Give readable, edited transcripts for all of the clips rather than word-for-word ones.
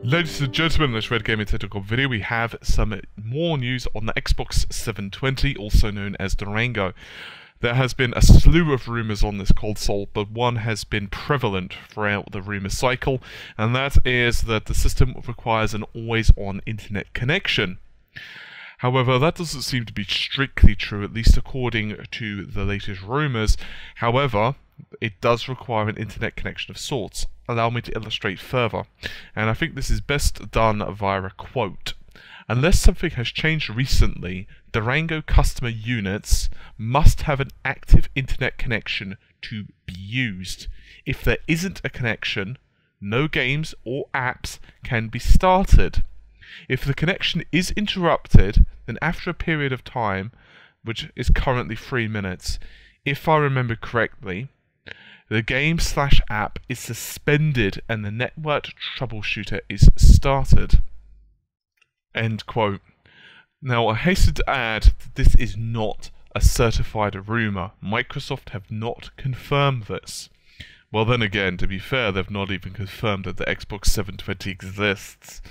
Ladies and gentlemen, in this Red Gaming Technical video, we have some more news on the Xbox 720, also known as Durango. There has been a slew of rumours on this console, but one has been prevalent throughout the rumour cycle, and that is that the system requires an always-on internet connection. However, that doesn't seem to be strictly true, at least according to the latest rumours. However, it does require an internet connection of sorts. Allow me to illustrate further, and I think this is best done via a quote. Unless something has changed recently, Durango customer units must have an active internet connection to be used. If there isn't a connection, no games or apps can be started. If the connection is interrupted, then after a period of time, which is currently 3 minutes, if I remember correctly, the game/app is suspended and the network troubleshooter is started. End quote. Now, I hasten to add that this is not a certified rumour. Microsoft have not confirmed this. Well, then again, to be fair, they've not even confirmed that the Xbox 720 exists.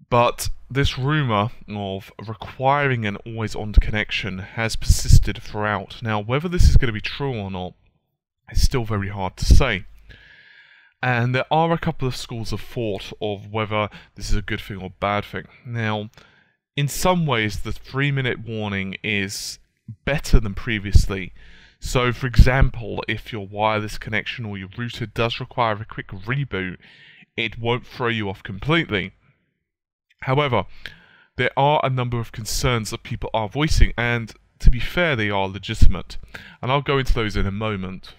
But this rumour of requiring an always-on connection has persisted throughout. Now, whether this is going to be true or not, it's still very hard to say. And there are a couple of schools of thought of whether this is a good thing or bad thing. Now, in some ways, the 3-minute warning is better than previously. So, for example, if your wireless connection or your router does require a quick reboot, it won't throw you off completely. However, there are a number of concerns that people are voicing, and to be fair, they are legitimate. And I'll go into those in a moment.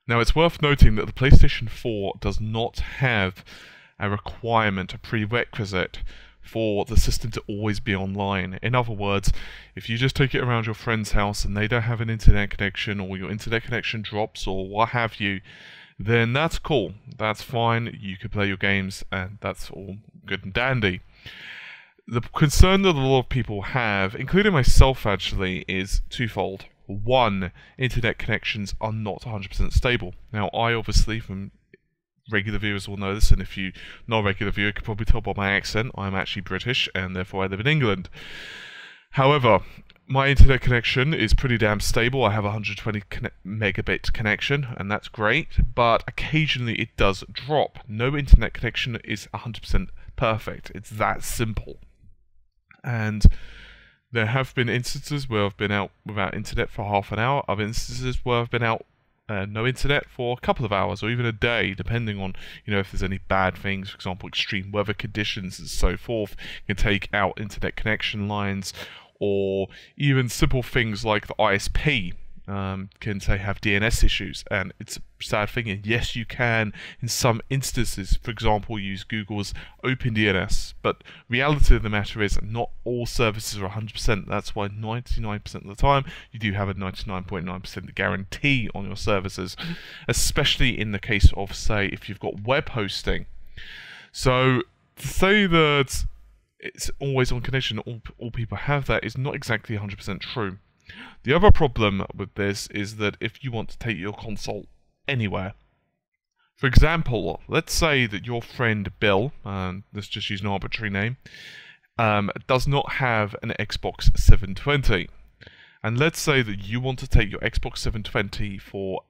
Now, it's worth noting that the PlayStation 4 does not have a requirement, a prerequisite, for the system to always be online. In other words, if you just take it around your friend's house and they don't have an internet connection, or your internet connection drops, or what have you, then that's cool. That's fine. You can play your games, and that's all good and dandy. The concern that a lot of people have, including myself actually, is twofold. One, internet connections are not 100% stable. Now, I obviously, from regular viewers will know this, and if you're not a regular viewer, you can probably tell by my accent, I'm actually British, and therefore I live in England. However, my internet connection is pretty damn stable. I have a 120 megabit connection, and that's great, but occasionally it does drop. No internet connection is 100% perfect. It's that simple. And there have been instances where I've been out without internet for half an hour, other instances where I've been out no internet for a couple of hours, or even a day, depending on, if there's any bad things, for example, extreme weather conditions and so forth, can take out internet connection lines, or even simple things like the ISP can say have DNS issues, and it's a sad thing, and yes, you can in some instances, for example, use Google's OpenDNS, but reality of the matter is not all services are 100%. That's why 99% of the time you do have a 99.9% guarantee on your services, especially in the case of, say, if you've got web hosting. So to say that it's always on connection, all people have that, is not exactly 100% true. The other problem with this is that if you want to take your console anywhere, for example, let's say that your friend Bill, let's just use an arbitrary name, does not have an Xbox 720. And let's say that you want to take your Xbox 720 for,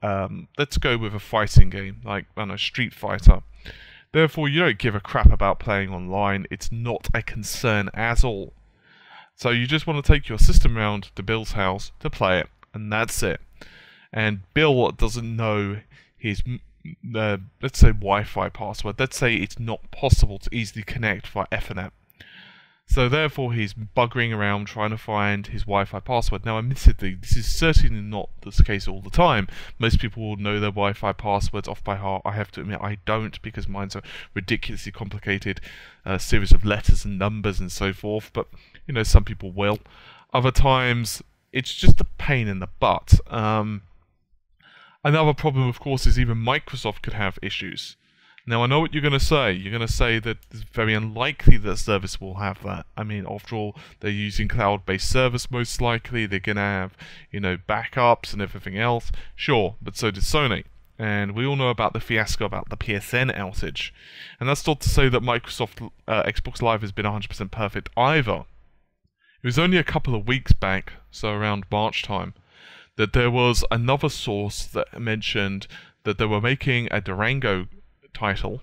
let's go with a fighting game, like, I don't know, Street Fighter. Therefore, you don't give a crap about playing online. It's not a concern at all. So you just want to take your system round to Bill's house to play it, and that's it. And Bill doesn't know his, let's say, Wi-Fi password. Let's say it's not possible to easily connect via Ethernet. So therefore, he's buggering around trying to find his Wi-Fi password. Now, admittedly, this is certainly not the case all the time. Most people will know their Wi-Fi passwords off by heart. I have to admit, I don't, because mine's a ridiculously complicated series of letters and numbers and so forth. But some people will. Other times, it's just a pain in the butt. Another problem, of course, is even Microsoft could have issues. Now, I know what you're going to say. You're going to say that it's very unlikely that service will have that. I mean, after all, they're using cloud-based service most likely. They're going to have, backups and everything else. Sure, but so did Sony. and we all know about the fiasco about the PSN outage. And that's not to say that Microsoft Xbox Live has been 100% perfect either. It was only a couple of weeks back, so around March time, that there was another source that mentioned that they were making a Durango title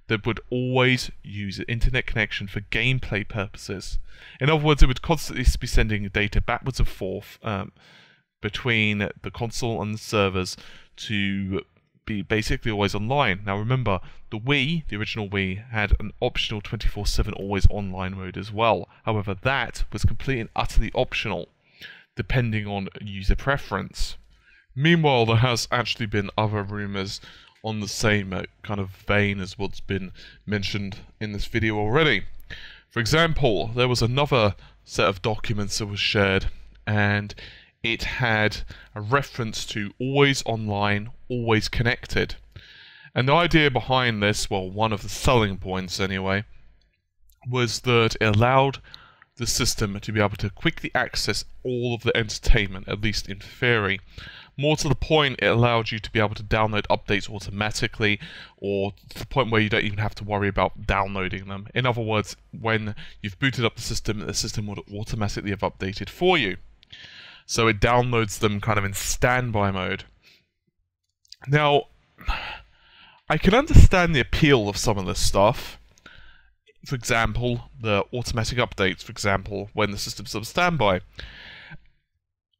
that would always use an internet connection for gameplay purposes. In other words, it would constantly be sending data backwards and forth between the console and the servers to be basically always online. Now remember, the Wii, the original Wii, had an optional 24/7 always online mode as well. However, that was completely and utterly optional, depending on user preference. Meanwhile, there has actually been other rumours on the same kind of vein as what's been mentioned in this video already. For example, there was another set of documents that was shared, and it had a reference to always online, always connected. And the idea behind this, well, one of the selling points anyway, was that it allowed the system to be able to quickly access all of the entertainment, at least in theory. More to the point, it allowed you to be able to download updates automatically, or to the point where you don't even have to worry about downloading them. In other words, when you've booted up the system would automatically have updated for you. So it downloads them kind of in standby mode. Now, I can understand the appeal of some of this stuff. For example, the automatic updates, for example, when the system's on standby.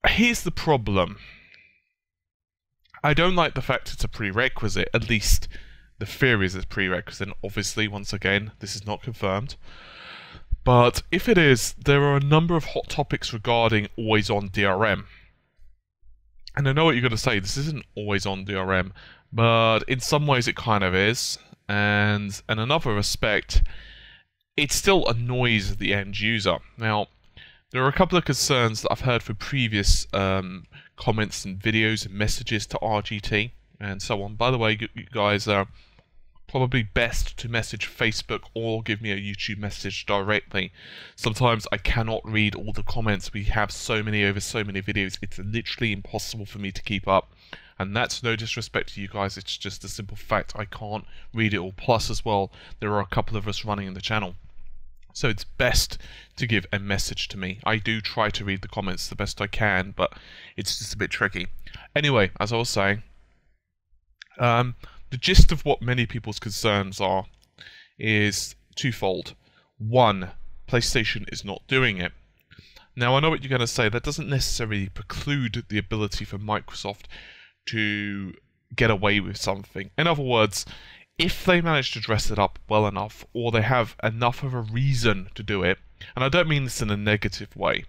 Here's the problem. I don't like the fact it's a prerequisite, at least the theory is a prerequisite. Obviously, once again, this is not confirmed. But if it is, there are a number of hot topics regarding always-on DRM. And I know what you're going to say, this isn't always-on DRM, but in some ways it kind of is. And in another respect, it still annoys the end user. Now, there are a couple of concerns that I've heard from previous comments and videos and messages to RGT and so on. By the way, you guys are probably best to message Facebook or give me a YouTube message directly. Sometimes I cannot read all the comments. We have so many over so many videos. It's literally impossible for me to keep up. And that's no disrespect to you guys. It's just a simple fact. I can't read it all. Plus as well, there are a couple of us running in the channel. So it's best to give a message to me. I do try to read the comments the best I can, but it's just a bit tricky. Anyway, as I was saying, the gist of what many people's concerns are is twofold. One, PlayStation is not doing it. Now, I know what you're going to say. That doesn't necessarily preclude the ability for Microsoft to get away with something. In other words, if they manage to dress it up well enough, or they have enough of a reason to do it, and I don't mean this in a negative way.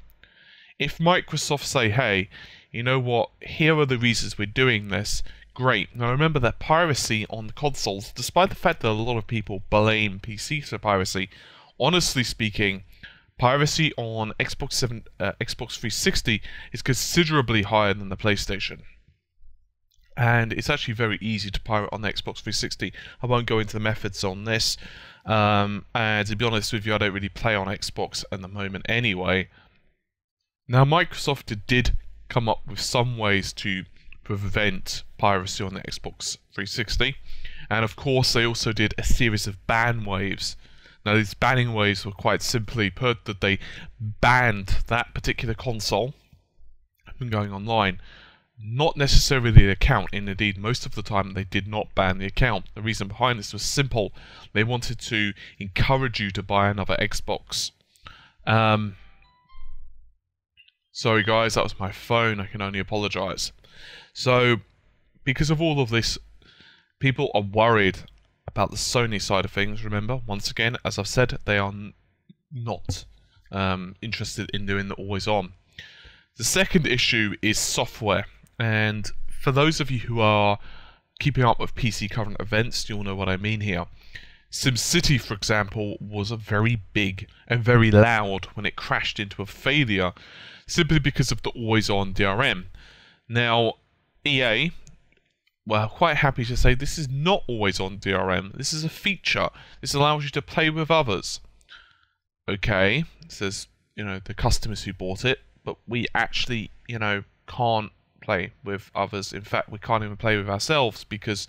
If Microsoft say, hey, you know what, here are the reasons we're doing this, great. Now remember that piracy on the consoles, despite the fact that a lot of people blame PCs for piracy, honestly speaking, piracy on Xbox 360 is considerably higher than the PlayStation. And it's actually very easy to pirate on the Xbox 360. I won't go into the methods on this. And to be honest with you, I don't really play on Xbox at the moment anyway. Now, Microsoft did come up with some ways to prevent piracy on the Xbox 360. And of course, they also did a series of ban waves. Now, these banning waves were quite simply put that they banned that particular console from going online. Not necessarily the account, and indeed most of the time they did not ban the account. The reason behind this was simple. They wanted to encourage you to buy another Xbox. Sorry guys, that was my phone. I can only apologise. So, because of all of this, people are worried about the Sony side of things. Remember, once again, as I've said, they are not interested in doing the always on. The second issue is software. And for those of you who are keeping up with PC current events, you'll know what I mean here. Simcity, for example, was a very big and very loud when it crashed into a failure, simply because of the always-on DRM. Now, EA, well, quite happy to say this is not always-on DRM. This is a feature. This allows you to play with others. Okay, it says, you know, the customers who bought it, but we actually, you know, can't play with others. In fact, we can't even play with ourselves because,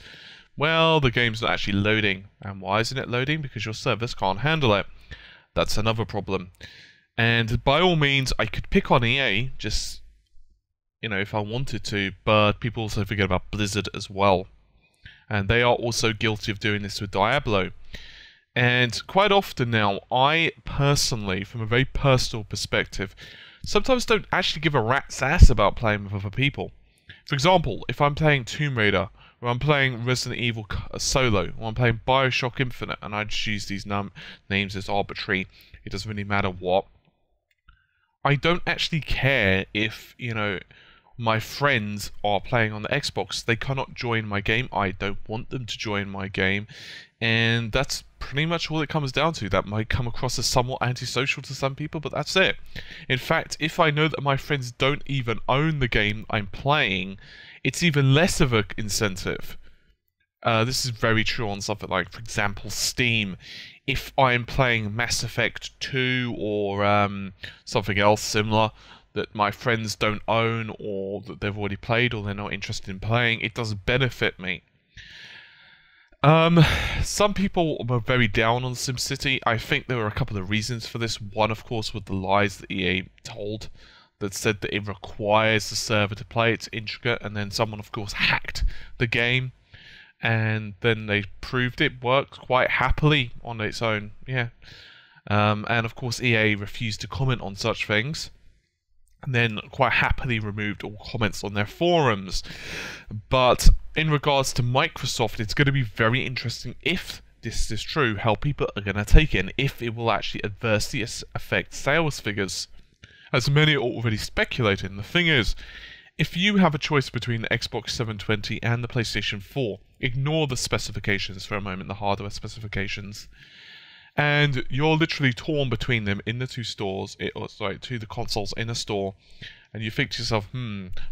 well, the game's not actually loading. And why isn't it loading? Because your servers can't handle it. That's another problem. And by all means, I could pick on EA, just, you know, if I wanted to, but people also forget about Blizzard as well. And they are also guilty of doing this with Diablo. And quite often now, I personally, from a very personal perspective, sometimes don't actually give a rat's ass about playing with other people. For example, if I'm playing Tomb Raider, or I'm playing Resident Evil Solo, or I'm playing Bioshock Infinite, and I just use these names as arbitrary, it doesn't really matter what, I don't actually care if, you know, my friends are playing on the Xbox. They cannot join my game. I don't want them to join my game. And that's pretty much all it comes down to. That might come across as somewhat antisocial to some people, but that's it. In fact, if I know that my friends don't even own the game I'm playing, it's even less of an incentive. This is very true on something like, for example, Steam. If I'm playing Mass Effect 2 or something else similar that my friends don't own or that they've already played or they're not interested in playing, it doesn't benefit me. Some people were very down on SimCity. I think there were a couple of reasons for this. One, of course, with the lies that EA told that said that it requires the server to play. It's intricate, and then someone, of course, hacked the game, and then they proved it worked quite happily on its own. Yeah. And of course, EA refused to comment on such things, and then quite happily removed all comments on their forums. But in regards to Microsoft, it's going to be very interesting if this is true, how people are going to take it, and if it will actually adversely affect sales figures. As many are already speculating, the thing is, if you have a choice between the Xbox 720 and the PlayStation 4, ignore the specifications for a moment, the hardware specifications, and you're literally torn between them in the two stores, the consoles in a store, and you think to yourself,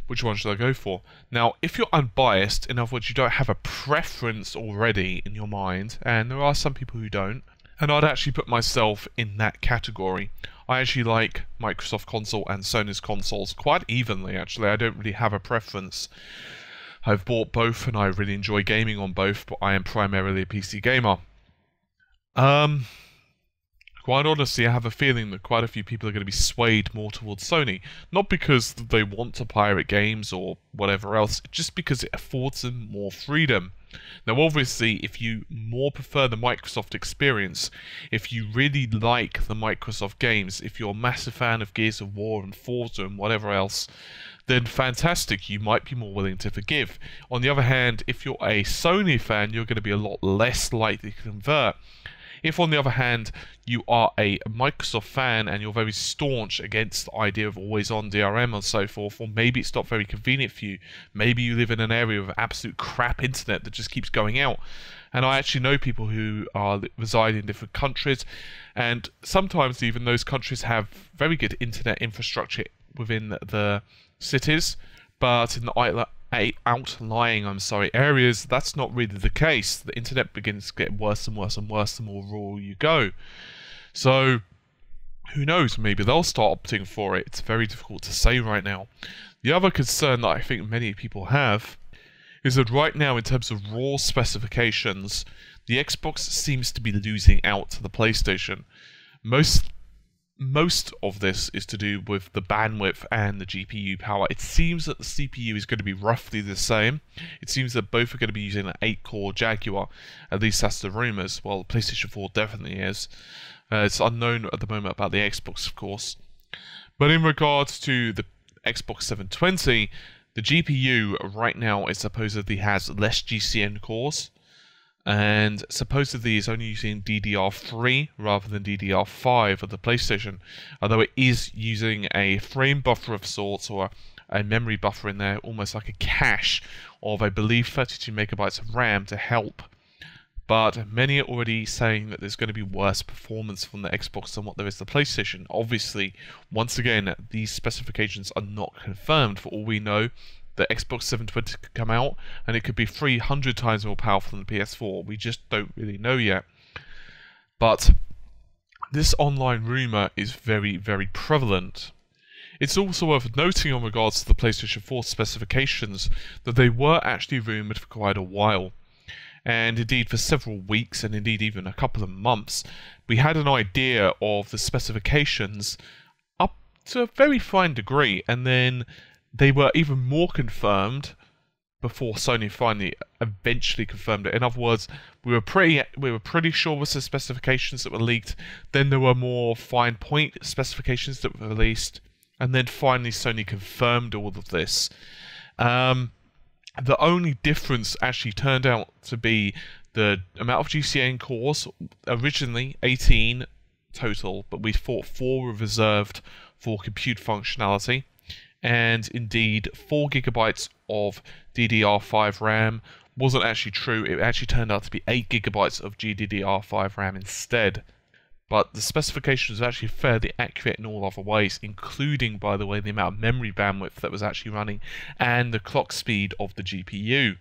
which one should I go for? Now, if you're unbiased, in other words, you don't have a preference already in your mind, and there are some people who don't, and I'd actually put myself in that category. I actually like Microsoft console and Sony's consoles quite evenly, actually. I don't really have a preference. I've bought both, and I really enjoy gaming on both, but I am primarily a PC gamer. Quite honestly, I have a feeling that quite a few people are going to be swayed more towards Sony. Not because they want to pirate games or whatever else, just because it affords them more freedom. Now obviously, if you more prefer the Microsoft experience, if you really like the Microsoft games, if you're a massive fan of Gears of War and Forza and whatever else, then fantastic, you might be more willing to forgive. On the other hand, if you're a Sony fan, you're going to be a lot less likely to convert. If, on the other hand, you are a Microsoft fan and you're very staunch against the idea of always-on DRM and so forth, or maybe it's not very convenient for you, maybe you live in an area with absolute crap internet that just keeps going out. And I actually know people who reside in different countries, and sometimes even those countries have very good internet infrastructure within the cities, but in the outlying areas, that's not really the case. The internet begins to get worse and worse and worse the more rural you go. So, who knows, maybe they'll start opting for it. It's very difficult to say right now. The other concern that I think many people have is that right now, in terms of raw specifications, the Xbox seems to be losing out to the PlayStation. Most of this is to do with the bandwidth and the GPU power. It seems that the CPU is going to be roughly the same. It seems that both are going to be using an 8-core Jaguar. At least that's the rumours. Well, the PlayStation 4 definitely is. It's unknown at the moment about the Xbox, of course. But in regards to the Xbox 720, the GPU right now supposedly has less GCN cores, and supposedly is only using DDR3 rather than DDR5 of the PlayStation, although it is using a frame buffer of sorts, or a memory buffer in there, almost like a cache of, I believe, 32 megabytes of RAM to help. But many are already saying that there's going to be worse performance from the Xbox than what there is the PlayStation. Obviously, once again, these specifications are not confirmed. For all we know, the Xbox 720 could come out and it could be 300 times more powerful than the PS4. We just don't really know yet. But this online rumor is very, very prevalent. It's also worth noting in regards to the PlayStation 4 specifications that they were actually rumoured for quite a while. And indeed for several weeks, and indeed even a couple of months, we had an idea of the specifications up to a very fine degree, and then they were even more confirmed before Sony finally eventually confirmed it. In other words, we were pretty sure with the specifications that were leaked, then there were more fine point specifications that were released, and then finally Sony confirmed all of this. The only difference actually turned out to be the amount of GCN cores. Originally 18 total, but we thought 4 were reserved for compute functionality. And indeed, 4 GB of DDR5 RAM wasn't actually true. It actually turned out to be 8 GB of GDDR5 RAM instead. But the specification was actually fairly accurate in all other ways, including, by the way, the amount of memory bandwidth that was actually running and the clock speed of the GPU.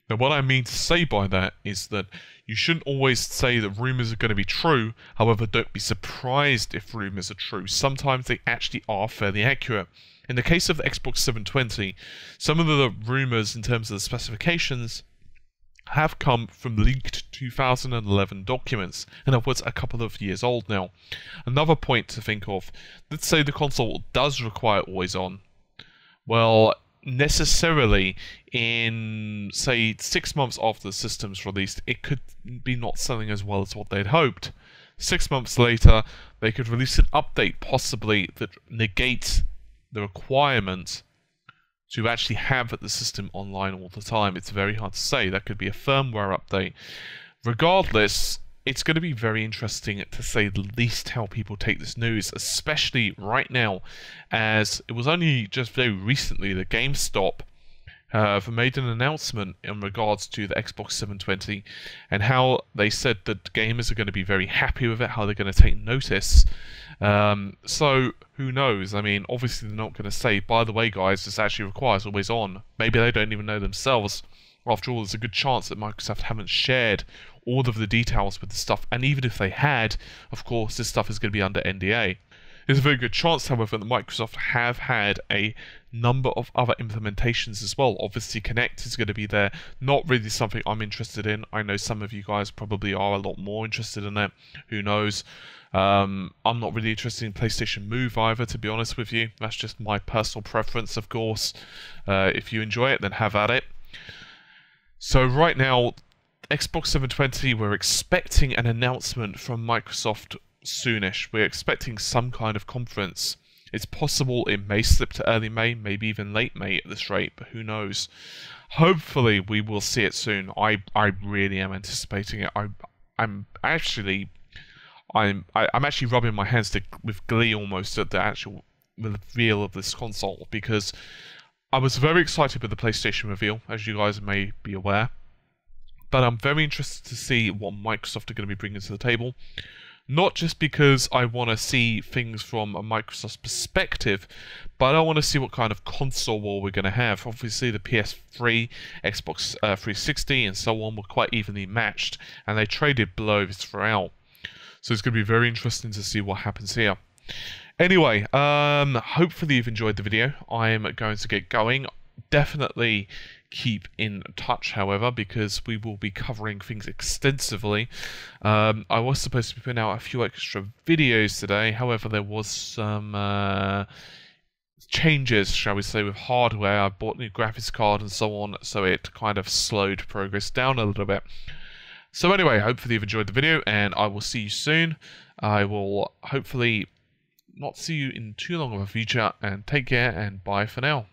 Now, what I mean to say by that is that you shouldn't always say that rumours are going to be true. However, don't be surprised if rumours are true. Sometimes they actually are fairly accurate. In the case of the Xbox 720, some of the rumours in terms of the specifications have come from leaked 2011 documents, in other words, a couple of years old now. Another point to think of, let's say the console does require always on. Well, necessarily in, say, 6 months after the system's released, it could be not selling as well as what they'd hoped. 6 months later, they could release an update possibly that negates the requirement to actually have the system online all the time. It's very hard to say. That could be a firmware update. Regardless, it's going to be very interesting to say the least how people take this news, especially right now, as it was only just very recently that GameStop have made an announcement in regards to the Xbox 720 and how they said that gamers are going to be very happy with it, how they're going to take notice. So who knows? I mean, obviously they're not going to say, by the way guys, this actually requires always on. Maybe they don't even know themselves. After all, there's a good chance that Microsoft haven't shared all of the details with the stuff, and even if they had, of course, this stuff is going to be under NDA. There's a very good chance, however, that Microsoft have had a number of other implementations as well. Obviously, Connect is going to be there. Not really something I'm interested in. I know some of you guys probably are a lot more interested in that. Who knows? I'm not really interested in PlayStation Move either, to be honest with you. That's just my personal preference, of course. If you enjoy it, then have at it. So right now, Xbox 720, we're expecting an announcement from Microsoft soonish. We're expecting some kind of conference. It's possible it may slip to early May, maybe even late May at this rate, but who knows. Hopefully we will see it soon. I really am anticipating it. I'm actually rubbing my hands with glee almost at the actual reveal of this console, because I was very excited with the PlayStation reveal, as you guys may be aware. But I'm very interested to see what Microsoft are going to be bringing to the table. Not just because I want to see things from a Microsoft perspective, but I want to see what kind of console war we're going to have. Obviously, the PS3, Xbox 360, and so on were quite evenly matched, and they traded blows throughout. So it's going to be very interesting to see what happens here. Anyway, hopefully you've enjoyed the video. I am going to get going. Definitely keep in touch, however, because we will be covering things extensively. I was supposed to be putting out a few extra videos today, however there was some changes, shall we say, with hardware. I bought a new graphics card and so on, so it kind of slowed progress down a little bit. So anyway, hopefully you've enjoyed the video, and I will see you soon. I will hopefully not see you in too long of a future, and take care, and bye for now.